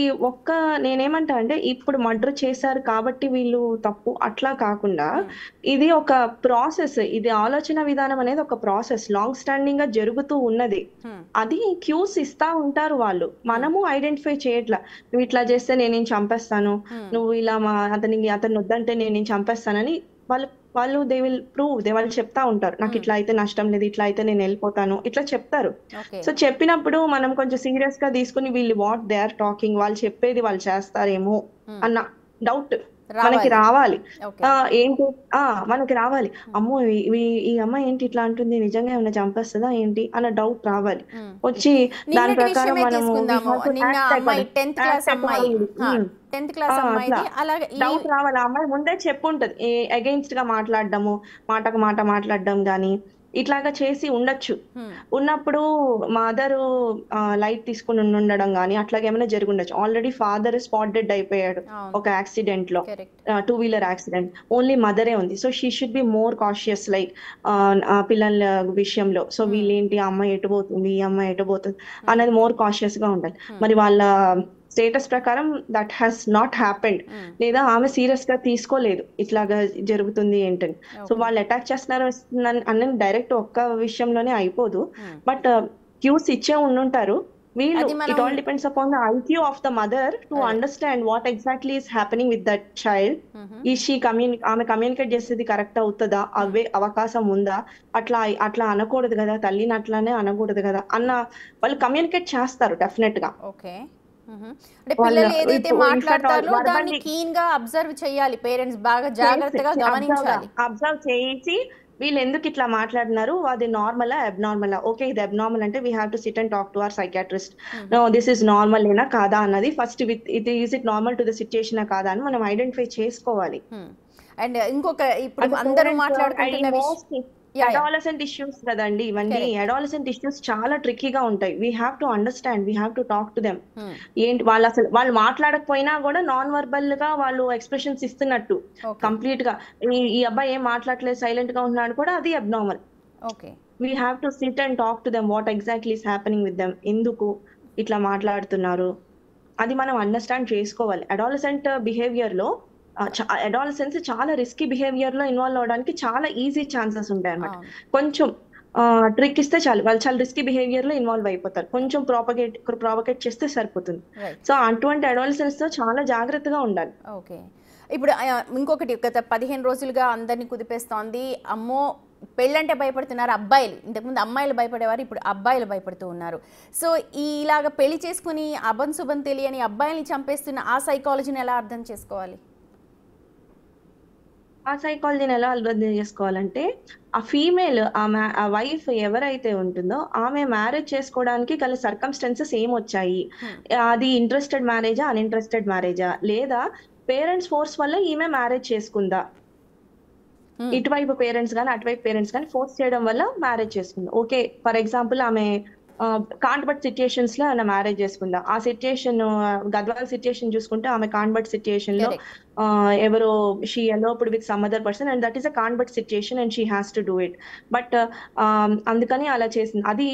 నేనేమంటా అంటే ఇప్పుడు మర్డర్ చేశారు కాబట్టి వీళ్ళు తప్పు అట్లా కాకుండా ఇది ఒక ప్రాసెస్. ఇది ఆలోచన విధానం అనేది ఒక ప్రాసెస్, లాంగ్ స్టాండింగ్ గా జరుగుతూ ఉన్నది. అది క్యూస్ ఇస్తా ఉంటారు వాళ్ళు, మనము ఐడెంటిఫై చేయట్లా. నువ్వు ఇట్లా చేస్తే నేను చంపేస్తాను, నువ్వు ఇలా అతను వద్దంటే నేను చంపేస్తానని వాళ్ళు దే విల్ ప్రూవ్. వాళ్ళు చెప్తా ఉంటారు, నాకు ఇట్లా అయితే నష్టం లేదు, ఇట్లా అయితే నేను వెళ్ళిపోతాను, ఇట్లా చెప్తారు. సో చెప్పినప్పుడు మనం కొంచెం సీరియస్ గా తీసుకుని వీళ్ళు వాట్ దే ఆర్ టాకింగ్, వాళ్ళు చెప్పేది వాళ్ళు చేస్తారేమో అన్న డౌట్ మనకి రావాలి. ఏంటి మనకి రావాలి, అమ్మో ఈ అమ్మాయి ఏంటి ఇట్లా అంటుంది, నిజంగా ఏమైనా చంపేస్తుందా ఏంటి అన్న డౌట్ రావాలి. వచ్చి దాని ప్రకారం మనము డౌట్ రావాలి. ఆ అమ్మాయి ముందే చెప్పుంటది, అగెయిన్స్ట్ గా మాట్లాడడము, మాటకు మాట మాట్లాడడం గానీ ఇట్లాగా చేసి ఉండొచ్చు. ఉన్నప్పుడు మదర్ లైట్ తీసుకుని ఉండడం గానీ అట్లాగే ఏమైనా జరిగి ఉండొచ్చు. ఆల్రెడీ ఫాదర్ స్పాట్ డెడ్ అయిపోయాడు ఒక యాక్సిడెంట్ లో, 2-wheeler యాక్సిడెంట్. ఓన్లీ మదరే ఉంది. So she should be more cautious like పిల్లల విషయంలో. సో వీళ్ళేంటి, ఆ అమ్మాయి ఎటుపోతుంది, ఈ అమ్మాయి ఎటుపోతుంది అన్నది మోర్ కాషియస్ గా ఉండాలి. మరి వాళ్ళ స్టేటస్ ప్రకారం దట్ హ్యాస్ నాట్ హ్యాపెండ్, లేదా ఆమె సీరియస్ గా తీసుకోలేదు ఇట్లాగా జరుగుతుంది ఏంటని. సో వాళ్ళు అటాక్ చేస్తున్నారు అన్న డైరెక్ట్ ఒక్క విషయంలోనే అయిపోదు, బట్ క్యూస్ ఇచ్చే ఉండుంటారు వీళ్ళు. It all depends upon the IQ of the mother to understand what exactly is happening with that child. ఈ ఆమె కమ్యూనికేట్ చేసేది కరెక్ట్ అవుతుందా, అవే అవకాశం ఉందా, అట్లా అనకూడదు కదా, తల్లిని అట్లానే అనకూడదు కదా అన్న వాళ్ళు కమ్యూనికేట్ చేస్తారు డెఫినెట్ గా. ఓకే, అంటే పిల్లలు ఏదైతే మాట్లాడతారో దాన్ని కీన్ గా అబ్జర్వ్ చేయాలి పేరెంట్స్, బాగా జాగ్రత్తగా గమనించాలి. అబ్జర్వ్ చేసి వీళ్ళు ఎందుకు ఇట్లా మాట్లాడినారు, అది నార్మలా అబ్నార్మలా, ఓకే ఇది అబ్నార్మల్ అంటే we have to sit and talk to our psychiatrist, no this is normal ఏనా కాదా అన్నది first, is it normal to the situation కాదా అని మనం ఐడెంటిఫై చేసుకోవాలి. అండ్ ఇంకొక ఇప్పుడు అందరూ మాట్లాడుకుంటున్న అడాలసెంట్ ఇష్యూస్ కదండి ఇవన్నీ. అడాలసెంట్ ఇష్యూస్ చాలా ట్రిక్కీగా ఉంటాయి. We have to understand, we have to talk to them. ఏంటి వాళ్ళు మాట్లాడకపోయినా కూడా నాన్ వర్బల్ గా వాళ్ళు ఎక్స్ప్రెషన్స్ ఇస్తున్నట్టు కంప్లీట్ గా ఈ అబ్బాయి ఏం మాట్లాడలేదు సైలెంట్ గా ఉన్నాడు కూడా అది abnormal. We have to sit and talk to them what exactly is happening with them, ఎందుకు ఇట్లా మాట్లాడుతున్నారు అది మనం అండర్స్టాండ్ చేసుకోవాలి. అడాలసెంట్ బిహేవియర్ లో అడాలసెన్స్ చాలా రిస్కీ బిహేవియర్ లో ఇన్వాల్వ్ అవడానికి చాలా ఈజీ ఛాన్సెస్ ఉంటాయి అన్నమాట. కొంచెం ట్రిక్ ఇస్తే చాలు వాళ్ళు చాలా రిస్కీ బిహేవియర్ లో ఇన్వాల్వ్ అయిపోతారు, కొంచెం ప్రాపగేట్ చేస్తే సరిపోతుంది. సో అటువంటి అడాలసెన్స్ తో చాలా జాగ్రత్తగా ఉండాలి. ఓకే, ఇప్పుడు ఇంకొకటి గత 15 రోజులుగా అందరినీ కుదిపేస్తోంది, అమ్మో పెళ్ళంటే భయపడుతున్నారు అబ్బాయిలు, ఇంతకుముందు అమ్మాయిలు భయపడేవారు, ఇప్పుడు అబ్బాయిలు భయపడుతూ ఉన్నారు. సో ఇలాగ పెళ్లి చేసుకుని అభం శుభం తెలియని అబ్బాయిల్ని చంపేస్తున్న ఆ సైకాలజీని ఎలా అర్థం చేసుకోవాలి? ఆ సైకాలజీని ఎలా అర్థం చేసుకోవాలంటే ఆ ఫీమేల్ ఆ వైఫ్ ఎవరైతే ఉంటుందో ఆమె మ్యారేజ్ చేసుకోవడానికి గల సర్కమ్స్టెన్సెస్ ఏమొచ్చాయి, అది ఇంట్రెస్టెడ్ మ్యారేజా అన్ఇంట్రెస్టెడ్ మ్యారేజా, లేదా పేరెంట్స్ ఫోర్స్ వల్ల ఈమె మ్యారేజ్ చేసుకుందా, ఇటువైపు పేరెంట్స్ కానీ అటువైపు పేరెంట్స్ కానీ ఫోర్స్ చేయడం వల్ల మ్యారేజ్ చేసుకుందా. ఓకే ఫర్ ఎగ్జాంపుల్ ఆమె కాన్బట్ సిచ్యుయేషన్స్ లో ఆమె మ్యారేజ్ చేసుకుందా, ఆ సిచ్యుయేషన్ గద్వాల్ సిచ్యుయేషన్ చూసుకుంటే ఆమె కాన్బట్ సిచ్యుయేషన్ లో ఎవరో she eloped with some other person and that is a combat situation and she has to do it. But అందుకని అలా చేసింది. అది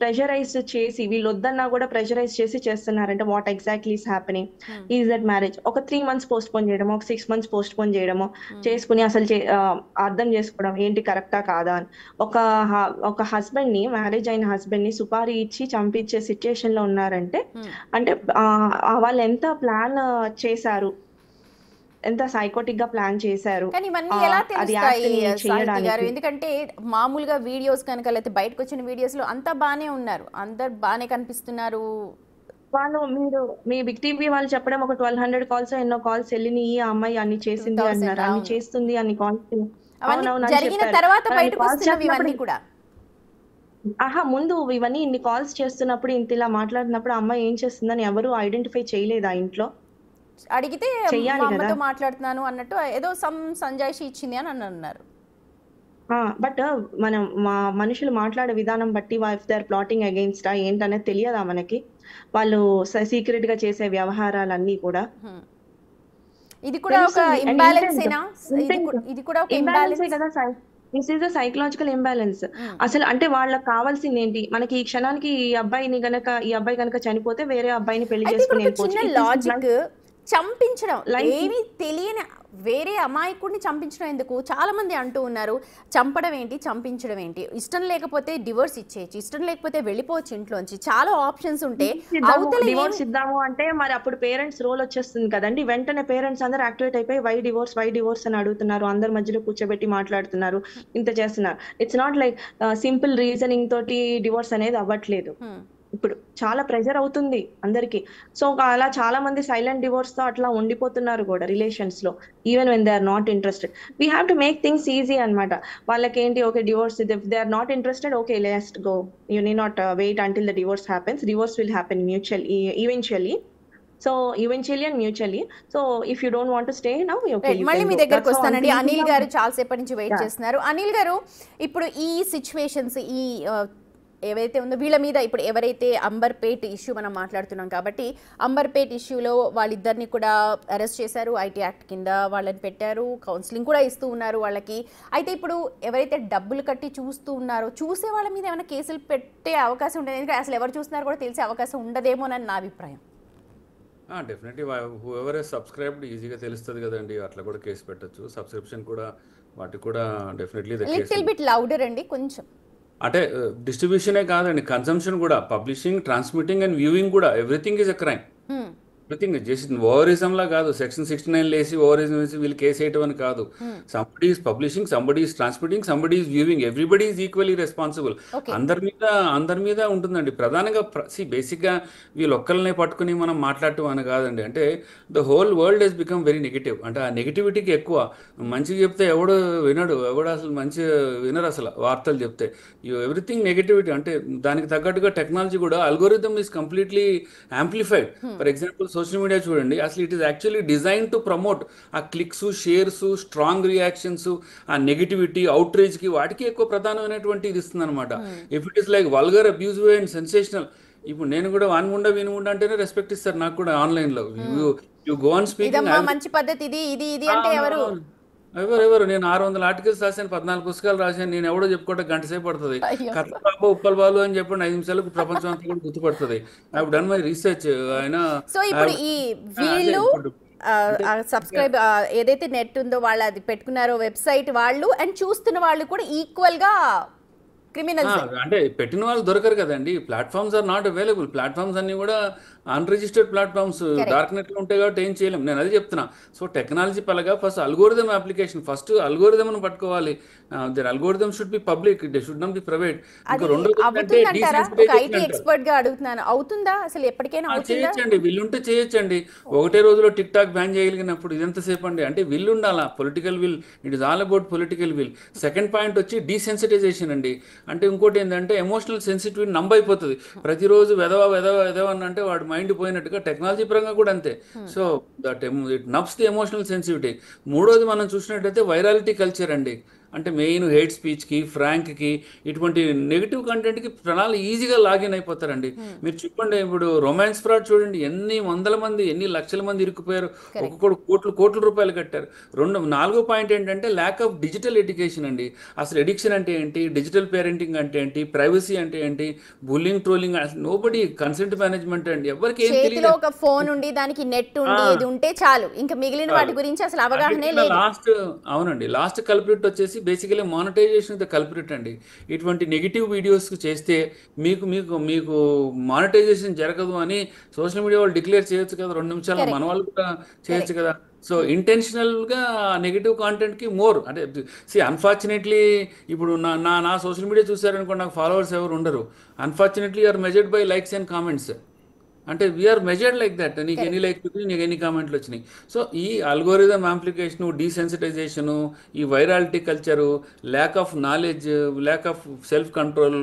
ప్రెషరైజ్ చేసి వీళ్ళు వద్దన్నా కూడా ప్రెషరైజ్ చేసి చేస్తున్నారంటే what exactly is happening, is that marriage ఒక 3 months పోస్ట్ పోన్ చేయడము, ఒక 6 months పోస్ట్ పోన్ చేయడము చేసుకుని అసలు అర్థం చేసుకోవడం ఏంటి కరెక్టా కాదా అని. ఒక హస్బెండ్ ని మ్యారేజ్ అయిన హస్బెండ్ ని సుపారీ ఇచ్చి చంపించే సిచ్యుయేషన్ లో ఉన్నారంటే అంటే వాళ్ళు ఎంత ప్లాన్ చేశారు, ఎంత సైకోటిక్ గా ప్లాన్ చేశారు. కానీ ఇవన్నీ ఎలా తెలుస్తాయి సాహితి గారు? ఎందుకంటే మామూలుగా వీడియోస్ కనుక లేకపోతే బయటకు వచ్చిన వీడియోస్ లో అంతా బానే ఉన్నారు, అందరు బానే కనిపిస్తున్నారు. వాళ్ళు మీ బిగ్ టీవీ వాళ్ళు చెప్పడం ఒక 1200 కాల్స్ ఎన్నో కాల్స్ వెళ్ళిన ఈ అమ్మాయి అన్ని చేసింది అన్నారు, అన్ని చేస్తుంది అన్ని కాల్స్ జరిగిన తర్వాత బయటకు వస్తున్నవి ఇవన్నీ కూడా. ముందు ఇవన్నీ ఇన్ని కాల్స్ చేస్తున్నప్పుడు ఇంత ఇలా మాట్లాడినప్పుడు అమ్మాయి ఏం చేస్తుందని ఎవరు ఐడెంటిఫై చేయలేదు ఆ ఇంట్లో. అడిగితే అమ్మతో మాట్లాడుతున్నాను అన్నట్టు ఏదో సంజాయిషి ఇచ్చింది అని అన్నారు. బట్ మనం మనుషులు మాట్లాడే విధానం బట్టి if they are plotting against ఏంటనేది తెలియదా మనకి, వాళ్ళు సీక్రెట్ గా చేసే వ్యవహారాలన్నీ కూడా. ఇది కూడా ఒక ఇంబ్యాలెన్స్ ఏనా? ఇది కూడా ఒక ఇంబ్యాలెన్స్ కదా. This is a psychological imbalance. అసలు అంటే వాళ్ళకి కావాల్సింది ఏంటి, మనకి ఈ క్షణానికి ఈ అబ్బాయి కనుక చనిపోతే వేరే అబ్బాయిని పెళ్లి చేసుకుని లాజిక్ చంపించడం, ఏమీ తెలియని వేరే అమాయకుడిని చంపించడం ఎందుకు? చాలా మంది అంటూ ఉన్నారు చంపడం ఏంటి చంపించడం ఏంటి, ఇష్టం లేకపోతే డివోర్స్ ఇచ్చేయచ్చు, ఇష్టం లేకపోతే వెళ్ళిపోవచ్చు ఇంట్లోంచి, చాలా ఆప్షన్స్ ఉంటే డివోర్స్ ఇద్దాము అంటే మరి అప్పుడు పేరెంట్స్ రోల్ వచ్చేస్తుంది కదండి. వెంటనే పేరెంట్స్ అందరూ యాక్టివేట్ అయిపోయి వై డివోర్స్ అని అడుగుతున్నారు, అందరి మధ్యలో కూర్చోబెట్టి మాట్లాడుతున్నారు, ఇంత చేస్తున్నారు. It's not like simple reasoning తోటి డివోర్స్ అనేది అవ్వట్లేదు. ఇప్పుడు చాలా ప్రెషర్ అవుతుంది అందరికి. సో అలా చాలా మంది సైలెంట్ డివోర్స్ తో అట్లా ఉండిపోతున్నారు కూడా రిలేషన్స్ లో, even when they are not interested. We have to make things easy అనమాట. వాళ్ళకి ఏంటి, okay divorce, they are not interested, okay let's go, you need not wait until the divorce happens, divorce will happen eventually. So eventually and mutually. So if you don't want to stay now మళ్ళీ మీ దగ్గరకు వస్తానండి. అనిల్ గారు చాలా సేపటి నుంచి wait చేస్తున్నారు. అనిల్ గారు, ఇప్పుడు ఈ సిచ్యువేషన్స్ ఈ ఏవైతే ఉందో వీళ్ళ మీద ఇప్పుడు ఎవరైతే అంబర్పేట్ ఇష్యూ మనం మాట్లాడుతున్నాం కాబట్టి అంబర్పేట్ ఇష్యూలో వాళ్ళిద్దరిని కూడా అరెస్ట్ చేశారు, ఐటీ యాక్ట్ కింద వాళ్ళని పెట్టారు, కౌన్సిలింగ్ కూడా ఇస్తూ ఉన్నారు వాళ్ళకి. అయితే ఇప్పుడు ఎవరైతే డబ్బులు కట్టి చూస్తూ ఉన్నారో చూసే వాళ్ళ మీద ఏమైనా కేసులు పెట్టే అవకాశం ఉండదు, ఎందుకంటే అసలు ఎవరు చూస్తున్నారో కూడా తెలిసే అవకాశం ఉండదేమోనని నా అభిప్రాయం. డెఫినెట్లీ హూఎవర్ సబ్స్క్రైబ్డ్ ఈజీగా తెలుస్తుంది కదండి, అట్లా కూడా కేసు పెట్టచ్చు. సబ్స్క్రిప్షన్ కూడా వాటికి కూడా definitely the case. Little bit louder అండి కొంచెం. అంటే డిస్ట్రిబ్యూషనే కాదండి, కన్సంప్షన్ కూడా, పబ్లిషింగ్, ట్రాన్స్మిటింగ్ అండ్ వ్యూవింగ్ కూడా, everything is a crime. Everything just ఓవరిజంలా కాదు, సెక్షన్ 69 లేసి ఓవరిజం వేసి వీళ్ళు కేసు వేయటం అని కాదు. Somebody is publishing, somebody is transmitting, somebody is viewing, everybody is equally responsible. అందరి మీద ఉంటుందండి. ప్రధానంగా బేసిక్గా వీళ్ళు ఒక్కరినే పట్టుకుని మనం మాట్లాడటం అని కాదండి. అంటే the whole world has become very negative. అంటే ఆ నెగిటివిటీకి ఎక్కువ. మంచిగా చెప్తే ఎవడు వినడు, ఎవడు అసలు మంచి వినరు అసలు వార్తలు చెప్తే. Everything negativity. అంటే దానికి తగ్గట్టుగా టెక్నాలజీ కూడా, algorithm is completely amplified. For example social media చూడండి, అసలు it is actually design to promote ఆ క్లిక్స్, షేర్స్, స్ట్రాంగ్ రియాక్షన్స్, ఆ నెగిటివిటీ, అవుట్రీచ్కి వాటికి ఎక్కువ ప్రధానమైనటువంటి ఇది ఇస్తుంది అనమాట. If it is like vulgar, abusive and sensational, ఇప్పుడు నేను కూడా వానుగుండా వినుగుండా అంటేనే రెస్పెక్ట్ ఇస్తారు నాకు కూడా ఆన్లైన్లో. యూ గో ఆన్ స్పీకింగ్, మంచి పద్ధతి ఇది ఇది ఇది అంటే ఎవరు నేను 600 ఆర్టికల్స్ రాశాను, 14 పుస్తకాలు రాశాను, నేను ఎవడో చెప్పుకోవడం గంట సేపు పడుతుంది. కథ బాబు ఉప్పల్ బాలు అని చెప్పండి 5 నిమిషాలకు ప్రపంచం అంతా కూడా గుర్తుపడుతుంది. I have done my research. ఆయన సో ఇప్పుడు ఈ వీళ్ళు సబ్స్క్రైబ్ ఏదైతే నెట్ ఉందో వాళ్ళు అది పెట్టుకున్నారో వెబ్సైట్ వాళ్ళు, అండ్ చూస్తున్న వాళ్ళు కూడా ఈక్వల్ గా క్రిమినల్స్. అంటే పెట్టిన వాళ్ళు దొరకరు కదండి. Platforms are not available. Platforms అన్ని కూడా అన్రిజిస్టర్డ్ ప్లాట్ఫామ్స్, డార్క్ నెట్లో ఉంటాయి కాబట్టి ఏం చేయలేం. నేను అది చెప్తున్నా. సో టెక్నాలజీ పరంగా ఫస్ట్ అల్గోరిథం అప్లికేషన్, ఫస్ట్ అల్గోరిథంను పట్టుకోవాలి. Their algorithm should be public, it should not be private. Expert గా అడుగుతున్నాను, అవుతుందా అసలు? ఎప్పటికైనా చేయొచ్చండి, వీళ్ళుంటే చేయొచ్చండి. ఒకటే రోజులో టిక్ టాక్ బ్యాన్ చేయగలిగినప్పుడు ఇదంతసేపు అండి. అంటే విల్ ఉండాలా, political will. It is all about political will. Second point వచ్చి డీసెన్సిటైజేషన్ అండి. అంటే ఇంకోటి ఏంటంటే ఎమోషనల్ సెన్సిటివిటీ నంబైపోతుంది. ప్రతిరోజు వెదవ అని అంటే వాడు మైండ్ పోయినట్టుగా టెక్నాలజీ పరంగా కూడా అంతే. So that it numbs the emotional sensitivity. మూడోది మనం చూసినట్టయితే వైరాలిటీ కల్చర్ అండి. అంటే మెయిన్ హేట్ స్పీచ్కి, ఫ్రాంక్కి, ఇటువంటి నెగిటివ్ కంటెంట్కి జనాలు ఈజీగా లాగిన్ అయిపోతారండి. మీరు చెప్పండి, ఇప్పుడు రొమాన్స్ ఫ్రాడ్ చూడండి, ఎన్ని వందల మంది, ఎన్ని లక్షల మంది ఇరుక్కుపోయారు, ఒక్కొక్కడు కోట్ల రూపాయలు కట్టారు. నాలుగో పాయింట్ ఏంటంటే ల్యాక్ ఆఫ్ డిజిటల్ ఎడ్యుకేషన్ అండి. అసలు ఎడిక్షన్ అంటే ఏంటి, డిజిటల్ పేరెంటింగ్ అంటే ఏంటి, ప్రైవసీ అంటే ఏంటి, bullying, trolling, nobody consent management అండి. ఎవరికి ఏం తెలియదు. ఒక ఫోన్ ఉండి దానికి నెట్ ఉంటే చాలు, ఇంకా మిగిలిన వాటి గురించి అసలు అవగాహనే లేదు. అవునండి, లాస్ట్ కల్ప్రిట్ వచ్చేసి బేసికలీ మానిటైజేషన్ ద కల్ప్రిట్ అండి. ఇటువంటి నెగిటివ్ వీడియోస్ చేస్తే మీకు మానిటైజేషన్ జరగదు అని సోషల్ మీడియా వాళ్ళు డిక్లేర్ చేయొచ్చు కదా 2 నిమిషాల్లో. మన వాళ్ళు కూడా చేయొచ్చు కదా. సో ఇంటెన్షనల్గా నెగిటివ్ కాంటెంట్కి మోర్ అంటే అన్ఫార్చునేట్లీ ఇప్పుడు నా సోషల్ మీడియా చూసారనుకోండి, నాకు ఫాలోవర్స్ ఎవరు ఉండరు. Unfortunately are measured by likes and comments. అంటే వీఆర్ మెజర్డ్ లైక్ దట్. నీకు ఎన్ని లైక్స్ వచ్చినాయి, నీకు ఎన్ని కామెంట్లు వచ్చినాయి. సో ఈ అల్గోరిథం యాంప్లికేషను, డీసెన్సిటైజేషను, ఈ virality culture, lack of knowledge, lack of self control,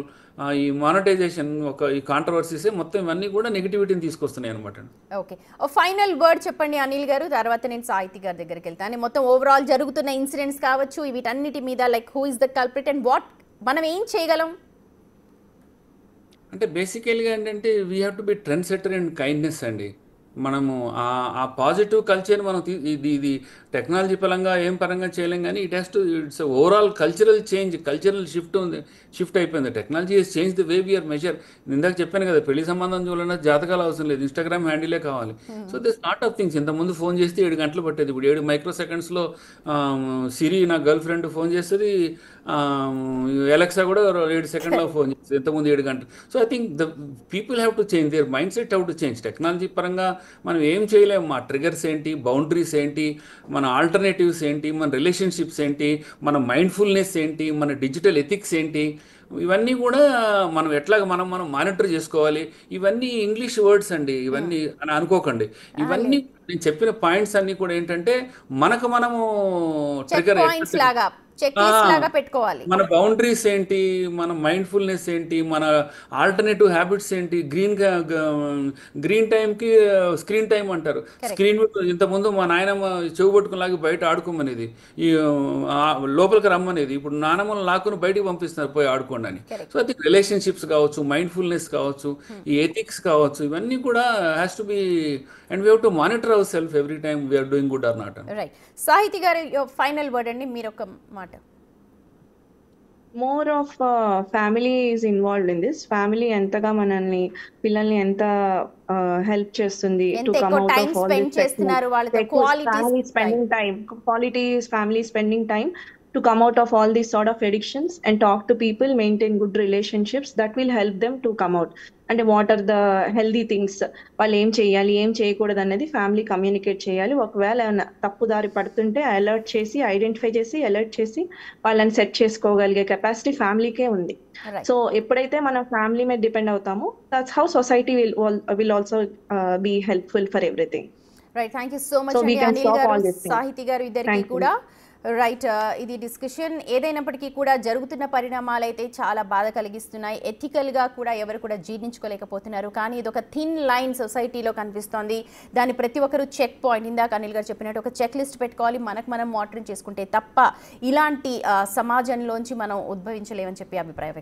ఈ మానిటైజేషన్, ఈ కాంట్రవర్సీసే మొత్తం ఇవన్నీ కూడా నెగిటివిటీని తీసుకొస్తున్నాయి అనమాట. ఓకే, ఫైనల్ వర్డ్ చెప్పండి అనిల్ గారు, తర్వాత నేను సాహితి గారి దగ్గరికి వెళ్తాను. మొత్తం ఓవరాల్ జరుగుతున్న ఇన్సిడెంట్స్ కావచ్చు, వీటన్నిటి మీద like who is the culprit and what మనం ఏం చేయగలం? అంటే బేసికల్గా ఏంటంటే we have to be trend setter and kindness అండి. మనము ఆ పాజిటివ్ కల్చర్ మనం ఇది టెక్నాలజీ పరంగా ఏం పరంగా చేయలేం, కానీ it's overall cultural change, cultural shift అయిపోయింది. Technology has change the way we are measure. ఇందాక చెప్పాను కదా, పెళ్లి సంబంధం చూడాలన్నా జాతకాలు అవసరం లేదు, ఇన్స్టాగ్రామ్ హ్యాండిలే కావాలి. So this not of things. ఇంతకుముందు ఫోన్ చేస్తే 7 గంటలు పట్టేది, ఇప్పుడు 7 మైక్రో సెకండ్స్లో సిరి, నా గర్ల్ ఫ్రెండ్ ఫోన్ చేస్తుంది, ఎలక్సా కూడా 7 సెకండ్లో ఫోన్ చేస్తుంది, ఇంతకుముందు 7 గంటలు. So I think the people have to change their mind set, have to change. Technology పరంగా మనం ఏం చేయలేము. మా ట్రిగర్స్ ఏంటి, బౌండరీస్ ఏంటి, మన ఆల్టర్నేటివ్స్ ఏంటి, మన రిలేషన్షిప్స్ ఏంటి, మన మైండ్ఫుల్నెస్ ఏంటి, మన డిజిటల్ ఎథిక్స్ ఏంటి, ఇవన్నీ కూడా మనం ఎట్లాగ మనం మానిటర్ చేసుకోవాలి. ఇవన్నీ ఇంగ్లీష్ వర్డ్స్ అండి, ఇవన్నీ అని అనుకోకండి. ఇవన్నీ నేను చెప్పిన పాయింట్స్ అన్నీ కూడా ఏంటంటే మనము ట్రిగర్ పెట్టుకోవాలి. మన బౌండరీస్ ఏంటి, మన మైండ్ఫుల్నెస్ ఏంటి, మన ఆల్టర్నేటివ్ హ్యాబిట్స్ ఏంటి. గ్రీన్ టైంకి స్క్రీన్ టైం అంటారు. స్క్రీన్ ఇంతకుముందు మా నాయనమ్మ చెవు పట్టుకుని బయట ఆడుకోమనేది, ఈ లోపలికి రమ్మనేది. ఇప్పుడు నానమ్మను లాక్కుని బయటికి పంపిస్తున్నారు, పోయి ఆడుకోండి అని. సో అది రిలేషన్షిప్స్ కావచ్చు, మైండ్ఫుల్నెస్ కావచ్చు, ఈ ఎథిక్స్ కావచ్చు, ఇవన్నీ కూడా has to be and we have to monitor our self every time we are doing good or not. Right. Sahithi గారు ఫైనల్ వర్డ్ అండి, మీరు ఒక మాట. More of family is involved in this. Family ఎంతగా పిల్లల్ని ఎంత హెల్ప్ చేస్తుంది టు ఎంత కమ్ ఎక్కువ out time of all spend this చేస్తున్నారు వాళ్ళతో, family spending time, quality is family spending time to come out of all these sort of addictions and talk to people, maintain good relationships that will help them to come out. And what are the healthy things వాళ్ళు ఏం చేయాలి ఏం చేయకూడదు అనేది family communicate చేయాలి. ఒకవేళ ఏమైనా తప్పుదారి పడుతుంటే అలర్ట్ చేసి ఐడెంటిఫై చేసి అలర్ట్ చేసి వాళ్ళని సెట్ చేసుకోగలిగే కెపాసిటీ ఫ్యామిలీకే ఉంది. రైట్. సో ఎప్పుడైతే మనం ఫ్యామిలీ మీద డిపెండ్ అవుతామో that's how society will also be helpful for everything. Right, thank you so much So we అండి can అనిల్ stop గారు, all these things. సాహితి గారు, ఇద్దరికి Thank you. కూడా. రైట్, ఇది డిస్కషన్ ఏదైనప్పటికీ కూడా జరుగుతున్న పరిణామాలు అయితే చాలా బాధ కలిగిస్తున్నాయి. ఎథికల్గా కూడా ఎవరు కూడా జీర్ణించుకోలేకపోతున్నారు. కానీ ఇది ఒక థిన్ లైన్ సొసైటీలో కనిపిస్తోంది. దాని ప్రతి ఒక్కరు చెక్ పాయింట్, ఇందాక అనిల్ గారు చెప్పినట్టు ఒక చెక్ లిస్ట్ పెట్టుకోవాలి. మనకు మనం మానిటరింగ్ చేసుకుంటే తప్ప ఇలాంటి సమాజంలోంచి మనం ఉద్భవించలేమని చెప్పి అభిప్రాయం.